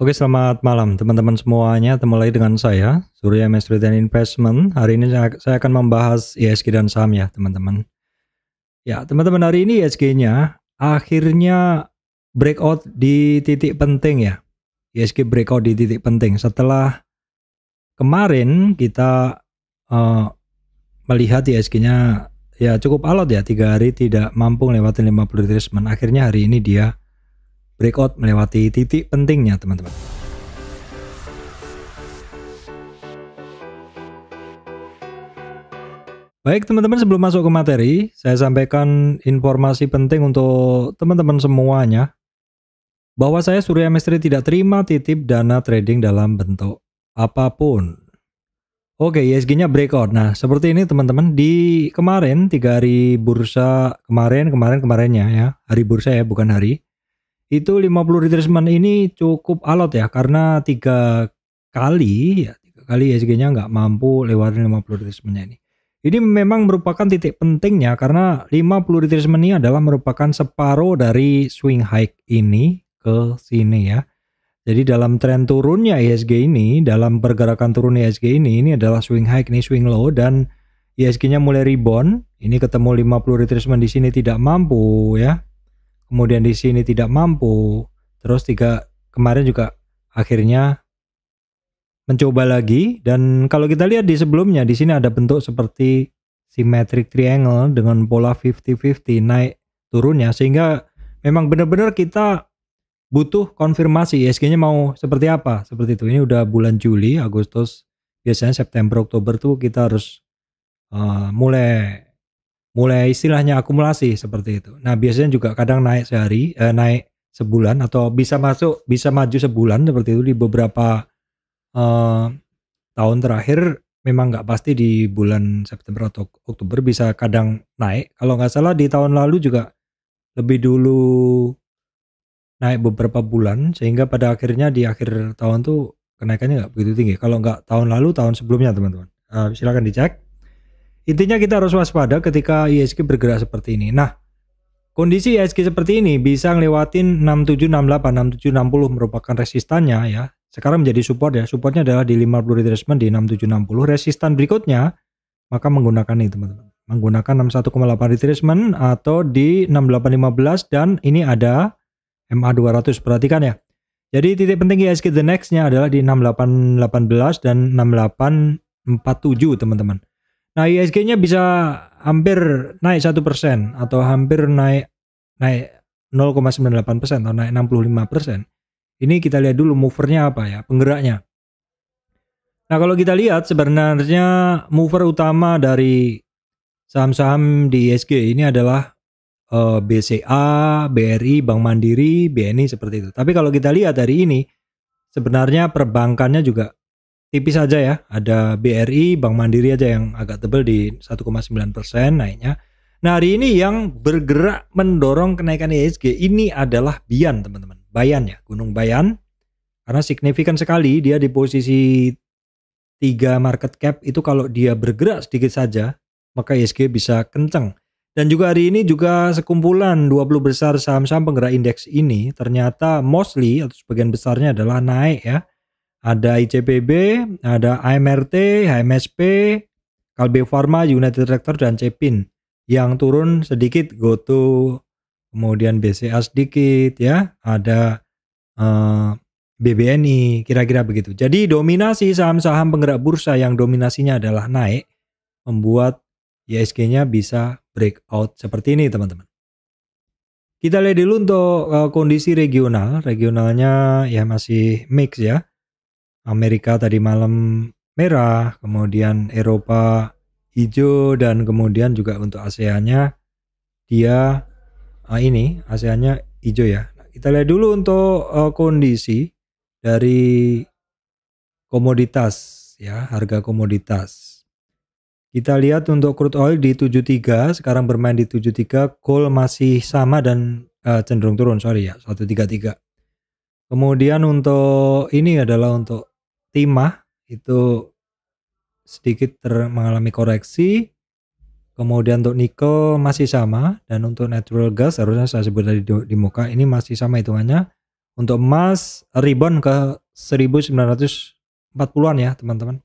Oke, selamat malam teman-teman semuanya. Ketemu lagi dengan saya, Surya MS Trade and Investment. Hari ini saya akan membahas ISG dan saham ya, teman-teman. Ya, teman-teman, hari ini ISG-nya akhirnya breakout di titik penting ya. ISG breakout di titik penting setelah kemarin kita melihat ISG-nya ya cukup alot ya, 3 hari tidak mampu melewati 50 retracement. Akhirnya hari ini dia breakout melewati titik pentingnya, teman-teman. Baik teman-teman, sebelum masuk ke materi, saya sampaikan informasi penting untuk teman-teman semuanya, bahwa saya Surya Mestri tidak terima titip dana trading dalam bentuk apapun. Oke, ISG-nya breakout. Nah, seperti ini teman-teman, di kemarin 3 hari bursa kemarinnya ya, hari bursa ya, bukan hari. Itu 50 retracement ini cukup alot ya, karena 3 kali ISG-nya nggak mampu lewatin 50 retracement-nya ini. Ini memang merupakan titik pentingnya karena 50 retracement ini adalah merupakan separuh dari swing high ini ke sini ya. Jadi dalam tren turunnya ISG ini, dalam pergerakan turun ISG ini adalah swing high, ini swing low, dan ISG-nya mulai rebound. Ini ketemu 50 retracement di sini tidak mampu ya. Kemudian di sini tidak mampu. Terus kemarin juga akhirnya mencoba lagi, dan kalau kita lihat di sebelumnya di sini ada bentuk seperti symmetric triangle dengan pola 50-50 naik turunnya, sehingga memang benar-benar kita butuh konfirmasi ISG-nya mau seperti apa, seperti itu. Ini udah bulan Juli, Agustus, biasanya September, Oktober tuh kita harus mulai istilahnya akumulasi seperti itu. Nah, biasanya juga kadang naik sehari, naik sebulan, atau bisa maju sebulan seperti itu. Di beberapa tahun terakhir memang nggak pasti, di bulan September atau Oktober bisa kadang naik. Kalau nggak salah di tahun lalu juga lebih dulu naik beberapa bulan, sehingga pada akhirnya di akhir tahun tuh kenaikannya nggak begitu tinggi. Kalau nggak tahun lalu, tahun sebelumnya teman-teman. Silakan dicek. Intinya kita harus waspada ketika ISG bergerak seperti ini. Nah, kondisi ISG seperti ini bisa ngelewatin 6768, 6760 merupakan resistannya ya. Sekarang menjadi support ya. Supportnya adalah di 50 retracement di 6760. Resistan berikutnya maka menggunakan ini teman-teman. Menggunakan 61,8 retracement atau di 6815, dan ini ada MA 200. Perhatikan ya. Jadi titik penting ISG the next-nya adalah di 6818 dan 6847 teman-teman. Nah, ISG-nya bisa hampir naik 1% atau hampir naik 0,98% atau naik 65%. Ini kita lihat dulu movernya apa ya, penggeraknya. Nah, kalau kita lihat sebenarnya mover utama dari saham-saham di ISG ini adalah BCA, BRI, Bank Mandiri, BNI, seperti itu. Tapi kalau kita lihat hari ini sebenarnya perbankannya juga tipis saja ya. Ada BRI, Bank Mandiri aja yang agak tebal di 1,9% naiknya. Nah, hari ini yang bergerak mendorong kenaikan ISG ini adalah Bian, teman-teman. Bayan ya, Gunung Bayan. Karena signifikan sekali dia di posisi 3 market cap itu, kalau dia bergerak sedikit saja maka ISG bisa kenceng. Dan juga hari ini juga sekumpulan 20 besar saham-saham penggerak indeks ini ternyata mostly atau sebagian besarnya adalah naik ya. Ada ICBP, ada AMRT, HMSP, Kalbe Pharma, United Tractor, dan Cepin. Yang turun sedikit GoTo, kemudian BCA sedikit ya, ada BBNI, kira-kira begitu. Jadi dominasi saham-saham penggerak bursa yang dominasinya adalah naik membuat ISG-nya bisa breakout seperti ini teman-teman. Kita lihat dulu untuk kondisi regional. Regionalnya ya masih mix ya. Amerika tadi malam merah, kemudian Eropa hijau, dan kemudian juga untuk ASEAN-nya dia ASEAN-nya hijau ya. Nah, kita lihat dulu untuk kondisi dari komoditas ya, harga komoditas. Kita lihat untuk crude oil di 73, sekarang bermain di 73, gold masih sama dan cenderung turun, 133. Kemudian untuk ini adalah untuk timah, itu sedikit mengalami koreksi. Kemudian untuk nikel masih sama, dan untuk natural gas harusnya saya sebut tadi di muka ini masih sama hitungannya, Untuk emas rebound ke 1940-an ya teman-teman.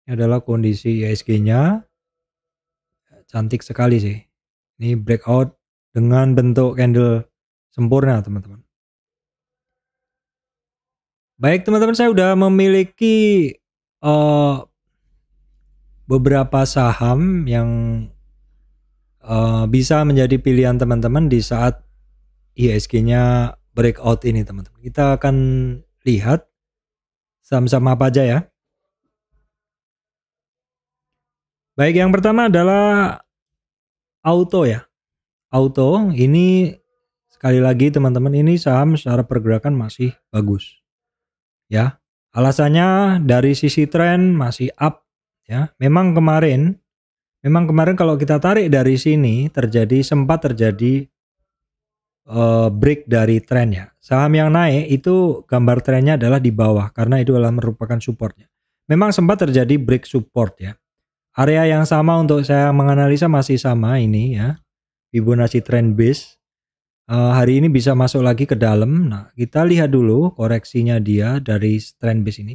Ini adalah kondisi IHSG-nya. Cantik sekali sih. Ini breakout dengan bentuk candle sempurna teman-teman. Baik teman-teman, saya udah memiliki beberapa saham yang bisa menjadi pilihan teman-teman di saat IHSG-nya breakout ini teman-teman. Kita akan lihat saham-saham apa aja ya. Baik, yang pertama adalah Auto ya. Auto ini sekali lagi teman-teman, ini saham secara pergerakan masih bagus. Ya. Alasannya dari sisi tren masih up ya. Memang kemarin kalau kita tarik dari sini sempat terjadi break dari tren ya. Saham yang naik itu gambar trennya adalah di bawah karena itu adalah merupakan supportnya. Memang sempat terjadi break support ya. Area yang sama untuk saya menganalisa masih sama ini ya. Fibonacci trend base. Hari ini bisa masuk lagi ke dalam. Nah, kita lihat dulu koreksinya dia dari trend base ini.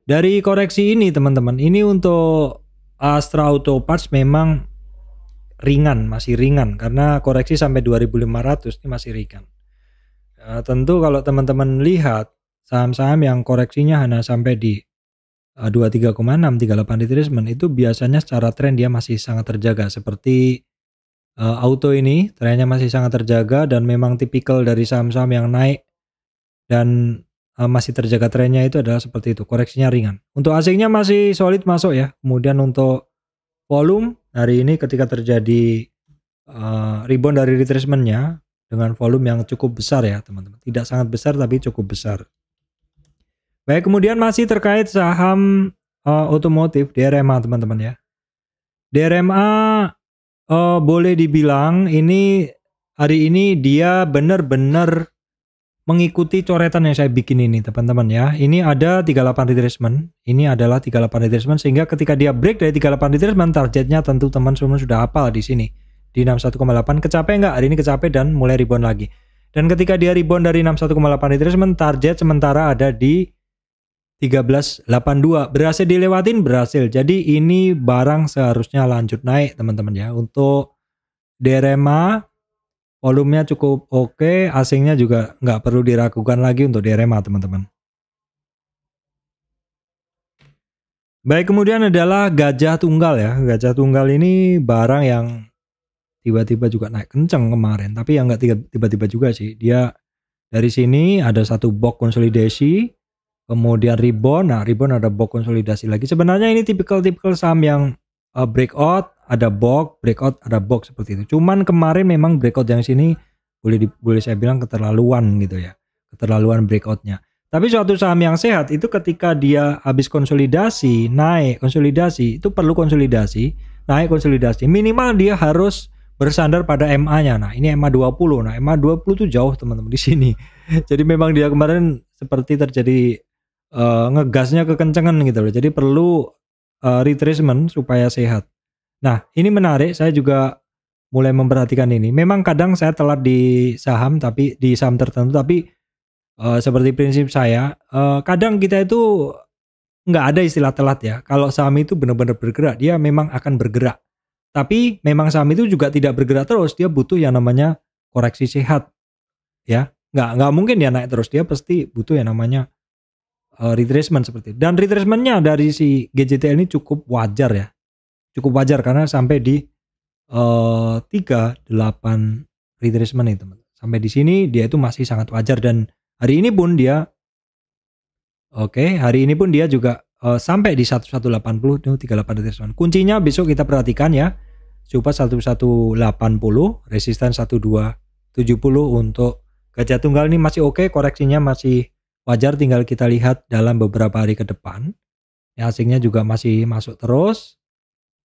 Dari koreksi ini teman-teman, ini untuk Astra Auto Parts memang masih ringan karena koreksi sampai 2500 ini masih ringan. Tentu kalau teman-teman lihat saham-saham yang koreksinya hanya sampai di 23,6 38 retracement itu biasanya secara tren dia masih sangat terjaga, seperti Auto ini trennya masih sangat terjaga dan memang tipikal dari saham-saham yang naik dan masih terjaga trennya itu adalah seperti itu, koreksinya ringan. Untuk asingnya masih solid masuk ya. Kemudian untuk volume hari ini ketika terjadi rebound dari retracementnya dengan volume yang cukup besar ya teman-teman, tidak sangat besar tapi cukup besar. Baik, kemudian masih terkait saham otomotif DRMA teman-teman ya. DRMA boleh dibilang ini hari ini dia benar-benar mengikuti coretan yang saya bikin ini teman-teman ya. Ini ada 38 retracement. Ini adalah 38 retracement sehingga ketika dia break dari 38 retracement, targetnya tentu teman-teman sudah hafal di sini. Di 61,8 kecapai nggak? Hari ini kecapai dan mulai rebound lagi. Dan ketika dia rebound dari 61,8 retracement, target sementara ada di 1382. Berhasil dilewatin? Berhasil. Jadi ini barang seharusnya lanjut naik teman-teman ya. Untuk DRMA volumenya cukup oke, asingnya juga nggak perlu diragukan lagi untuk DRMA teman-teman. Baik, kemudian adalah Gajah Tunggal ya. Gajah Tunggal ini barang yang tiba-tiba juga naik kenceng kemarin, tapi yang nggak tiba-tiba juga sih. Dia dari sini ada satu box konsolidasi, kemudian rebound. Nah, rebound ada box konsolidasi lagi. Sebenarnya ini tipikal saham yang breakout, ada box, breakout, ada box seperti itu. Cuman kemarin memang breakout yang sini boleh saya bilang keterlaluan gitu ya. Keterlaluan breakoutnya. Tapi suatu saham yang sehat itu ketika dia habis konsolidasi, naik konsolidasi, itu perlu konsolidasi, naik konsolidasi. Minimal dia harus bersandar pada MA-nya. Nah, ini MA 20. Nah, MA 20 tuh jauh teman-teman di sini. Jadi memang dia kemarin seperti terjadi ngegasnya kekencengan gitu loh. Jadi perlu retracement supaya sehat. Nah, ini menarik, saya juga mulai memperhatikan ini. Memang kadang saya telat di saham tertentu, tapi seperti prinsip saya, kadang kita itu nggak ada istilah telat ya. Kalau saham itu benar-benar bergerak, dia memang akan bergerak. Tapi memang saham itu juga tidak bergerak terus, dia butuh yang namanya koreksi sehat. Ya, nggak mungkin dia naik terus, dia pasti butuh yang namanya retracement seperti itu. Dan retracementnya dari si GJTL ini cukup wajar ya. Cukup wajar karena sampai di 38 retracement itu. Sampai di sini dia itu masih sangat wajar dan hari ini pun dia juga sampai di 1180 itu 38 retracement. Kuncinya besok kita perhatikan ya. Support 1180, resisten 1270 untuk Gajah Tunggal ini masih oke, koreksinya masih wajar, tinggal kita lihat dalam beberapa hari ke depan. Ya, asingnya juga masih masuk terus.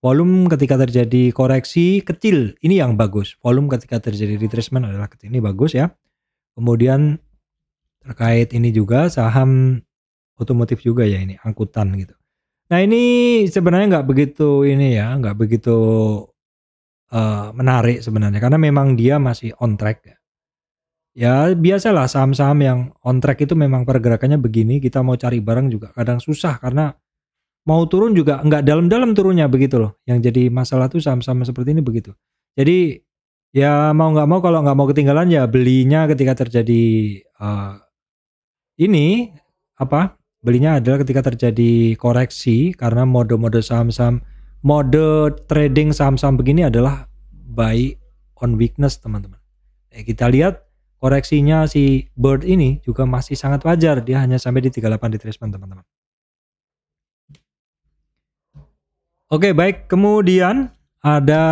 Volume ketika terjadi koreksi kecil, ini yang bagus. Volume ketika terjadi retracement adalah kecil, ini bagus ya. Kemudian terkait ini juga saham otomotif juga ya, ini angkutan gitu. Nah, ini sebenarnya nggak begitu menarik sebenarnya karena memang dia masih on track ya. Ya biasalah saham-saham yang on track itu memang pergerakannya begini, kita mau cari barang juga kadang susah karena mau turun juga nggak dalam-dalam turunnya begitu loh. Yang jadi masalah tuh saham-saham seperti ini begitu. Jadi ya mau nggak mau kalau nggak mau ketinggalan ya belinya ketika terjadi ini apa? Belinya adalah ketika terjadi koreksi karena mode-mode saham-saham mode trading saham-saham begini adalah buy on weakness teman-teman. Kita lihat koreksinya si Bird ini juga masih sangat wajar, dia hanya sampai di 38 retracement teman-teman. Oke baik, kemudian ada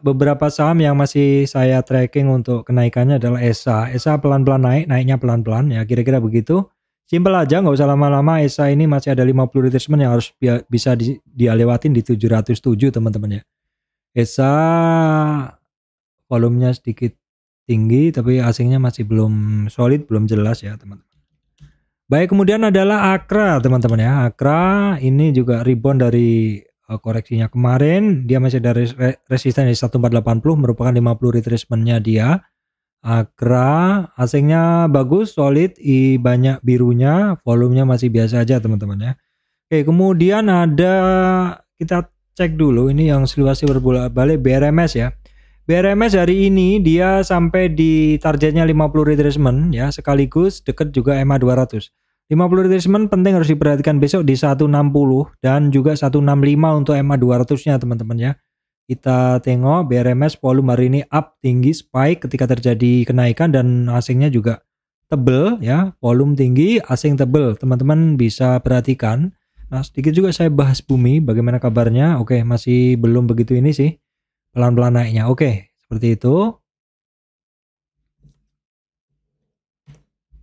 beberapa saham yang masih saya tracking untuk kenaikannya adalah ESA. ESA pelan-pelan naik, naiknya pelan-pelan ya kira-kira begitu. Simple aja, nggak usah lama-lama. ESA ini masih ada 50 retracement yang harus bisa dilewatin di 707 teman-teman ya. ESA volumenya sedikit tinggi tapi asingnya masih belum solid, belum jelas ya teman-teman. Baik, kemudian adalah Akra teman-teman ya. Akra ini juga rebound dari koreksinya kemarin, dia masih ada resisten di 1480 merupakan 50 retracement-nya dia. Akra asingnya bagus, solid, banyak birunya, volumenya masih biasa aja teman-teman ya. Oke, kemudian ada kita cek dulu ini yang seluasi berbolak-balik BRMS ya. BRMS hari ini dia sampai di targetnya 50 retracement ya, sekaligus deket juga EMA 200. 50 retracement penting harus diperhatikan besok di 160 dan juga 165 untuk EMA 200-nya teman-teman ya. Kita tengok BRMS volume hari ini up tinggi spike ketika terjadi kenaikan dan asingnya juga tebel ya, volume tinggi, asing tebel. Teman-teman bisa perhatikan. Nah, sedikit juga saya bahas Bumi, bagaimana kabarnya? Oke, masih belum begitu ini sih. Pelan-pelan naiknya. Oke, seperti itu.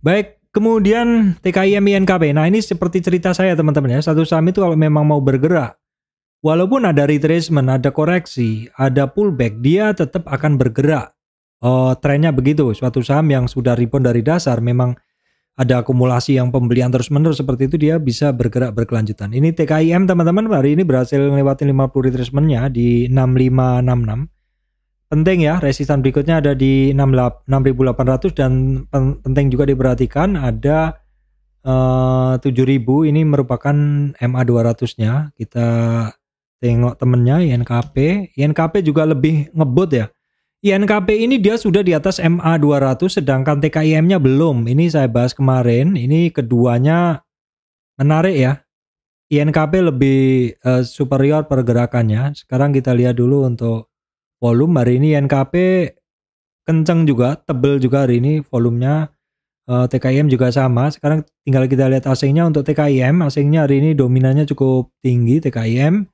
Baik, kemudian TKIM INKP. Nah, ini seperti cerita saya teman-teman ya. Satu saham itu kalau memang mau bergerak, walaupun ada retracement, ada koreksi, ada pullback, dia tetap akan bergerak. Trennya begitu. Suatu saham yang sudah rebound dari dasar, memang ada akumulasi yang pembelian terus-menerus seperti itu, dia bisa bergerak berkelanjutan. Ini TKIM teman-teman hari ini berhasil melewati 50 retracement-nya di 6566. Penting ya, resistan berikutnya ada di 6.800 dan penting juga diperhatikan ada 7.000 ini merupakan MA 200-nya. Kita tengok temennya INKP. INKP juga lebih ngebut ya. INKP ini dia sudah di atas MA 200 sedangkan TKIM-nya belum. Ini saya bahas kemarin. Ini keduanya menarik ya. INKP lebih superior pergerakannya. Sekarang kita lihat dulu untuk volume hari ini INKP kenceng juga, tebel juga hari ini volumenya. TKIM juga sama. Sekarang tinggal kita lihat asingnya untuk TKIM. Asingnya hari ini dominannya cukup tinggi TKIM.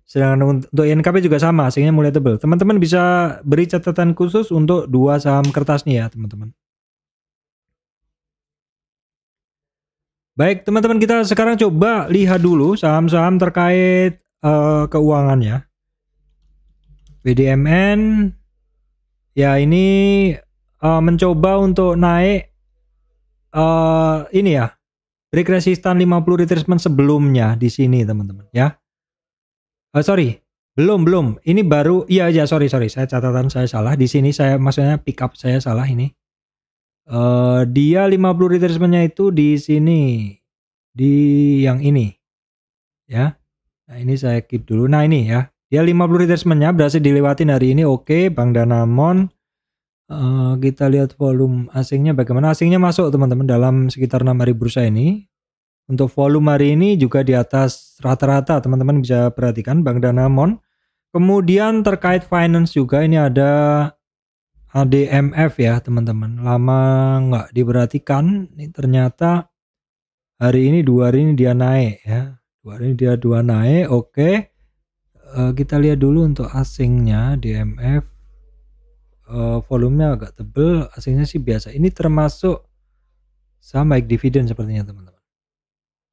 Sedangkan untuk INKP juga sama, asingnya mulai tebel. Teman-teman bisa beri catatan khusus untuk dua saham kertas nih ya teman-teman. Baik teman-teman, kita sekarang coba lihat dulu saham-saham terkait keuangannya. BDMN ya ini mencoba untuk naik ini ya, break resistan 50 retracement sebelumnya di sini teman-teman ya. Sorry, belum. Ini baru, iya sorry, saya catatan saya salah. Di sini saya maksudnya pick up saya salah ini. Dia 50 retracement-nya itu di sini, di yang ini, ya. Nah ini saya keep dulu. Nah ini ya, dia 50 retracement-nya berhasil dilewatin hari ini. Oke, Bank Danamon. Kita lihat volume asingnya bagaimana. Asingnya masuk teman-teman dalam sekitar 6 hari bursa ini. Untuk volume hari ini juga di atas rata-rata, teman-teman bisa perhatikan Bank Danamon. Kemudian terkait finance juga ini ada ADMF ya teman-teman. Lama nggak diperhatikan, ini ternyata hari ini 2 hari ini dia naik ya. 2 hari ini dia naik, oke. Kita lihat dulu untuk asingnya DMF. Volumenya agak tebel, asingnya sih biasa. Ini termasuk saham baik dividen sepertinya teman-teman.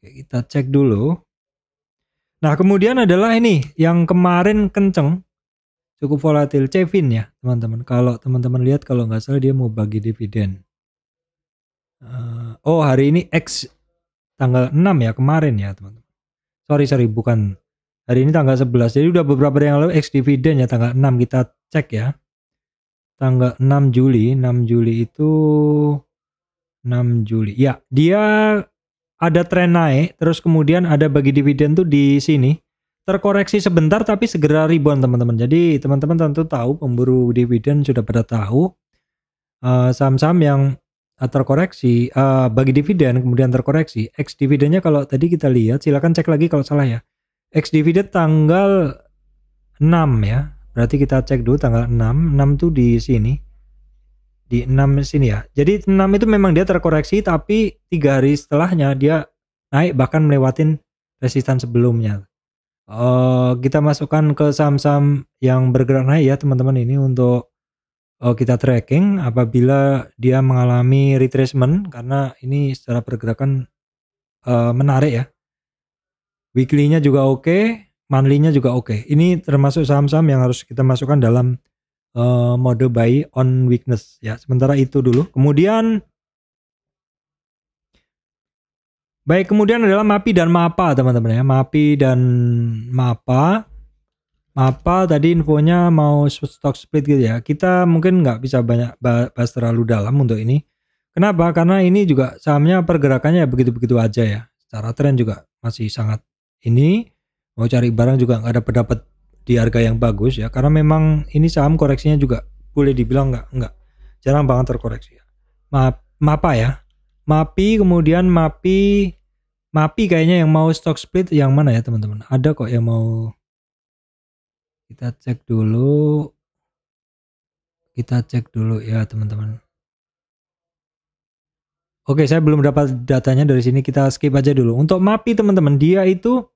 Kita cek dulu. Nah kemudian adalah ini yang kemarin kenceng, cukup volatil, Cevin ya teman-teman. Kalau teman-teman lihat kalau nggak salah dia mau bagi dividen. Oh hari ini X tanggal 6 ya kemarin ya teman-teman. Sorry bukan. Hari ini tanggal 11. Jadi udah beberapa hari yang lalu X dividen ya tanggal 6 kita cek ya. tanggal 6 Juli. 6 Juli itu 6 Juli. Ya, dia ada tren naik, terus kemudian ada bagi dividen tuh di sini. Terkoreksi sebentar tapi segera rebound teman-teman. Jadi teman-teman tentu tahu, pemburu dividen sudah pada tahu saham-saham yang terkoreksi bagi dividen kemudian terkoreksi. Ex dividennya kalau tadi kita lihat, silakan cek lagi kalau salah ya. Ex dividen tanggal 6 ya. Berarti kita cek dulu tanggal 6. 6 tuh di sini. Di 6 sini ya. Jadi 6 itu memang dia terkoreksi tapi 3 hari setelahnya dia naik bahkan melewatin resistan sebelumnya. Kita masukkan ke saham-saham yang bergerak naik ya teman-teman ini untuk kita tracking apabila dia mengalami retracement karena ini secara pergerakan menarik ya. Weekly-nya juga oke, monthly-nya juga oke. Ini termasuk saham-saham yang harus kita masukkan dalam mode buy on weakness ya. Sementara itu dulu. Kemudian kemudian adalah MAPI dan MAPA teman-teman ya. MAPI dan MAPA. MAPA tadi infonya mau stock split gitu ya. Kita mungkin nggak bisa banyak bahas terlalu dalam untuk ini. Kenapa? Karena ini juga sahamnya pergerakannya begitu-begitu aja ya. Secara tren juga masih sangat ini. Mau cari barang juga nggak dapat di harga yang bagus ya. Karena memang ini saham koreksinya juga boleh dibilang nggak jarang banget terkoreksi ya. MAPA ya. MAPI kemudian MAPI kayaknya yang mau stock split yang mana ya teman-teman? Ada kok yang mau. Kita cek dulu ya teman-teman. Oke, saya belum dapat datanya dari sini, kita skip aja dulu. Untuk MAPI teman-teman, dia itu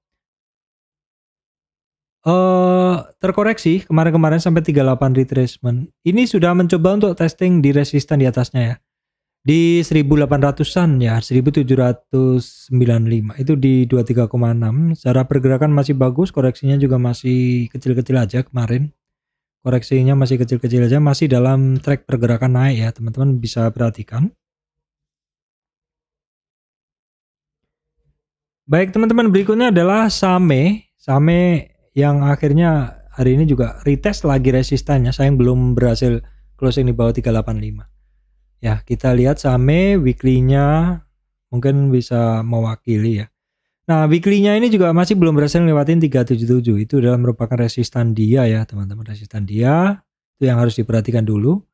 terkoreksi kemarin-kemarin sampai 38 retracement. Ini sudah mencoba untuk testing di resistan di atasnya ya. Di 1800-an ya, 1795 itu di 23,6. Secara pergerakan masih bagus, koreksinya juga masih kecil-kecil aja kemarin. Koreksinya masih kecil-kecil aja, masih dalam track pergerakan naik ya, teman-teman bisa perhatikan. Baik teman-teman, berikutnya adalah SAME yang akhirnya hari ini juga retest lagi resistannya, sayang belum berhasil closing di bawah 385. Ya, kita lihat SAME weekly-nya mungkin bisa mewakili ya. Nah, weekly-nya ini juga masih belum berhasil lewatin 377. Itu adalah merupakan resistan dia ya, teman-teman. Resistan dia itu yang harus diperhatikan dulu.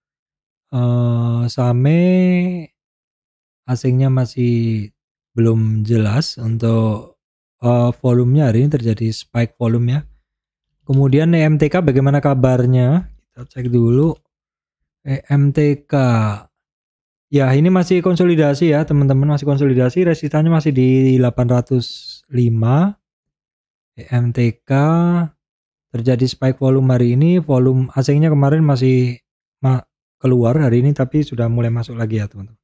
SAME asingnya masih belum jelas untuk volumenya hari ini terjadi spike volumenya. Kemudian EMTK bagaimana kabarnya? Kita cek dulu. EMTK. Ya, ini masih konsolidasi ya, teman-teman, masih konsolidasi, resistannya masih di 805. EMTK terjadi spike volume hari ini, volume asingnya kemarin masih keluar hari ini tapi sudah mulai masuk lagi ya, teman-teman.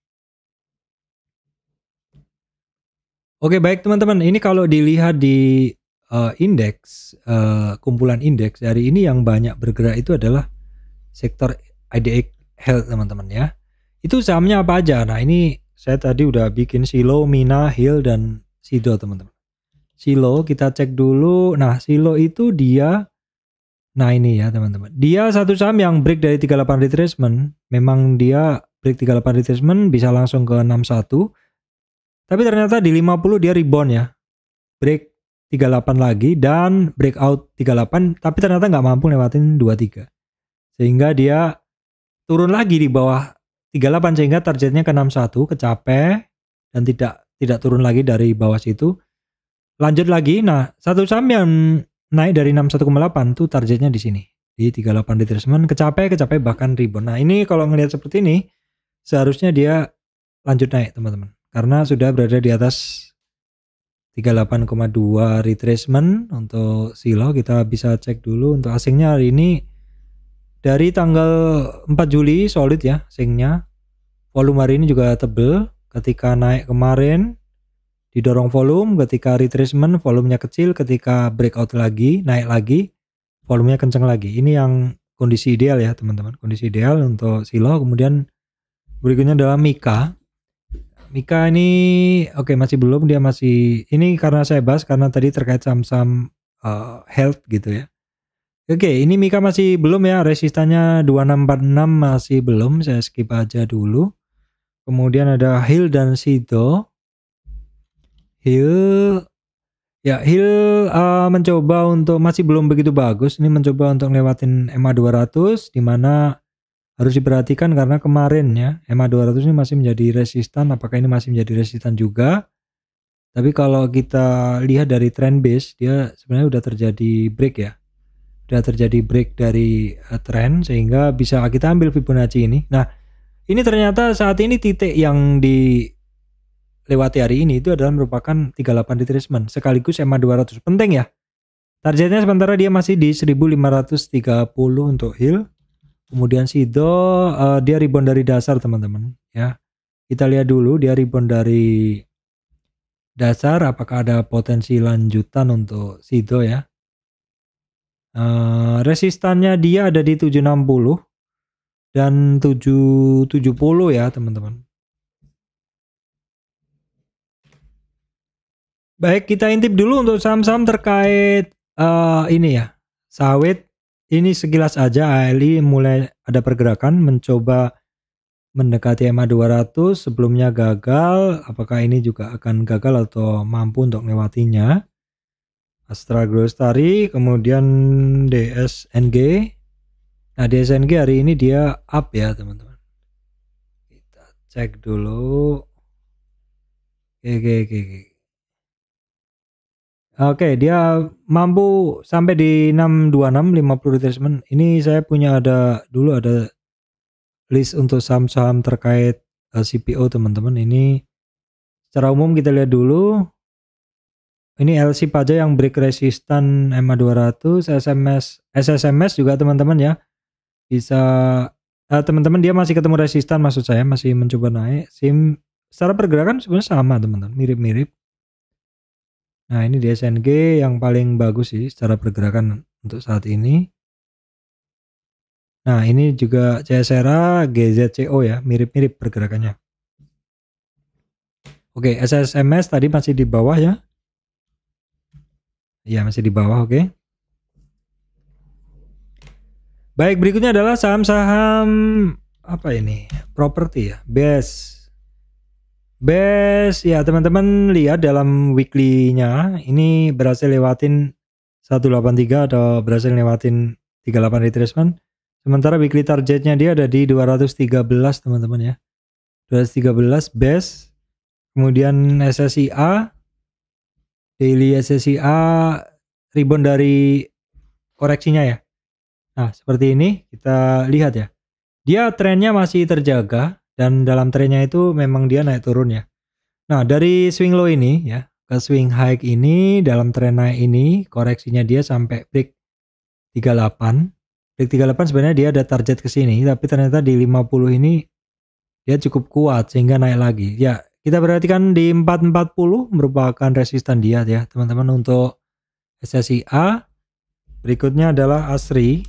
Oke, baik teman-teman, ini kalau dilihat di indeks, kumpulan indeks hari ini yang banyak bergerak itu adalah sektor IDX Health teman-teman ya. Itu sahamnya apa aja? Nah, ini saya tadi udah bikin Silo, Mina, Hill, dan Sido teman-teman. Silo kita cek dulu. Nah, Silo itu dia, nah ini ya teman-teman, dia satu saham yang break dari 38 retracement. Memang dia break 38 retracement bisa langsung ke 61. Tapi ternyata di 50 dia rebound ya, break 38 lagi dan breakout 38, tapi ternyata nggak mampu lewatin 23. Sehingga dia turun lagi di bawah 38 sehingga targetnya ke 61 kecapai dan tidak turun lagi dari bawah situ. Lanjut lagi, nah satu saham yang naik dari 61,8 tuh targetnya di sini di 38 retracement, kecapai bahkan rebound. Nah ini kalau ngelihat seperti ini seharusnya dia lanjut naik teman-teman karena sudah berada di atas 38,2 retracement. Untuk Silo kita bisa cek dulu. Untuk asingnya hari ini dari tanggal 4 Juli solid ya asingnya. Volume hari ini juga tebel. Ketika naik kemarin didorong volume, ketika retracement volumenya kecil, ketika breakout lagi naik lagi volumenya kencang lagi. Ini yang kondisi ideal ya teman-teman, kondisi ideal untuk Silo. Kemudian berikutnya adalah Mika ini oke, masih belum, dia masih ini karena saya bahas karena tadi terkait saham-saham health gitu ya. Oke, ini Mika masih belum ya, resistannya 2646 masih belum, saya skip aja dulu. Kemudian ada Hill dan Sido. Hill mencoba untuk masih belum begitu bagus. Ini mencoba untuk lewatin EMA 200, di mana harus diperhatikan karena kemarin ya EMA 200 ini masih menjadi resistan. Apakah ini masih menjadi resistan juga? Tapi kalau kita lihat dari trend base, dia sebenarnya udah terjadi break ya. Udah terjadi break dari trend sehingga bisa kita ambil Fibonacci ini. Nah, ini ternyata saat ini titik yang dilewati hari ini itu adalah merupakan 38 retracement sekaligus EMA 200. Penting ya. Targetnya sementara dia masih di 1530 untuk Hill. Kemudian Sido dia rebound dari dasar teman-teman ya. Kita lihat dulu dia rebound dari dasar, apakah ada potensi lanjutan untuk Sido ya. Resistannya dia ada di 760 dan 770 ya teman-teman. Baik, kita intip dulu untuk saham-saham terkait ini ya, sawit. Ini sekilas aja ALI mulai ada pergerakan mencoba mendekati EMA 200, sebelumnya gagal. Apakah ini juga akan gagal atau mampu untuk melewatinya? Astra Growstari, kemudian DSNG. Nah, DSNG hari ini dia up ya teman-teman. Kita cek dulu. Oke, dia mampu sampai di 626 50 retracement. Ini saya punya ada list untuk saham-saham terkait CPO teman-teman. Ini secara umum kita lihat dulu. Ini LSIP aja yang break resistan EMA 200, SSMS juga teman-teman ya. Bisa teman-teman dia masih ketemu resistan, maksud saya masih mencoba naik. SIM secara pergerakan sebenarnya sama teman-teman, mirip-mirip. Nah, ini DSNG yang paling bagus sih secara pergerakan untuk saat ini. Nah, ini juga CSRA, GZCO ya, mirip-mirip pergerakannya. Oke, SSMS tadi masih di bawah ya. Ya, masih di bawah, oke. Baik, berikutnya adalah saham-saham apa ini? Properti ya, BES ya teman-teman lihat dalam weekly-nya ini berhasil lewatin 183 atau berhasil lewatin 38 retracement. Sementara weekly targetnya dia ada di 213 teman-teman ya. 213 BES. Kemudian SSIA, daily SSIA rebound dari koreksinya ya. Nah, seperti ini kita lihat ya. Dia trennya masih terjaga. Dan dalam trennya itu memang dia naik turun ya. Nah, dari swing low ini ya ke swing high ini, dalam tren naik ini koreksinya dia sampai break 38. Break 38 sebenarnya dia ada target ke sini, tapi ternyata di 50 ini dia cukup kuat sehingga naik lagi. Ya, kita perhatikan di 440 merupakan resistan dia ya, teman-teman untuk SSIA. Berikutnya adalah ASRI.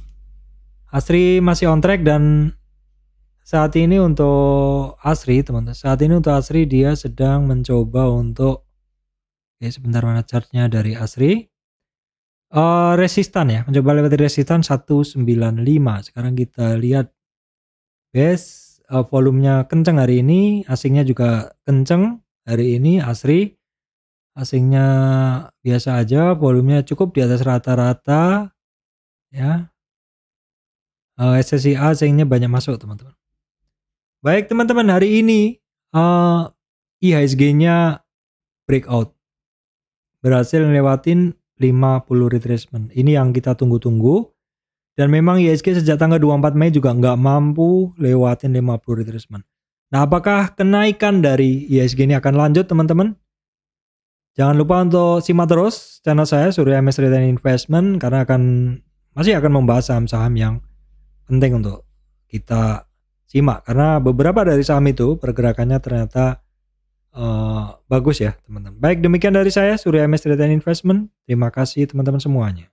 ASRI masih on track dan saat ini untuk ASRI teman-teman, dia sedang mencoba untuk sebentar mana chartnya dari ASRI, resistan ya, mencoba lewati resistan 195. Sekarang kita lihat base, volumenya kenceng hari ini, asingnya juga kenceng hari ini. ASRI asingnya biasa aja, volumenya cukup di atas rata-rata ya. SSIA asingnya banyak masuk teman-teman. Baik teman-teman, hari ini IHSG-nya breakout, berhasil lewatin 50 retracement. Ini yang kita tunggu-tunggu. Dan memang IHSG sejak tanggal 24 Mei juga nggak mampu lewatin 50 retracement. Nah, apakah kenaikan dari IHSG ini akan lanjut teman-teman? Jangan lupa untuk simak terus channel saya Surya MS Retail Investment karena masih akan membahas saham-saham yang penting untuk kita simak, karena beberapa dari saham itu pergerakannya ternyata bagus ya teman-teman. Baik, demikian dari saya Surya MS Retail Investment. Terima kasih teman-teman semuanya.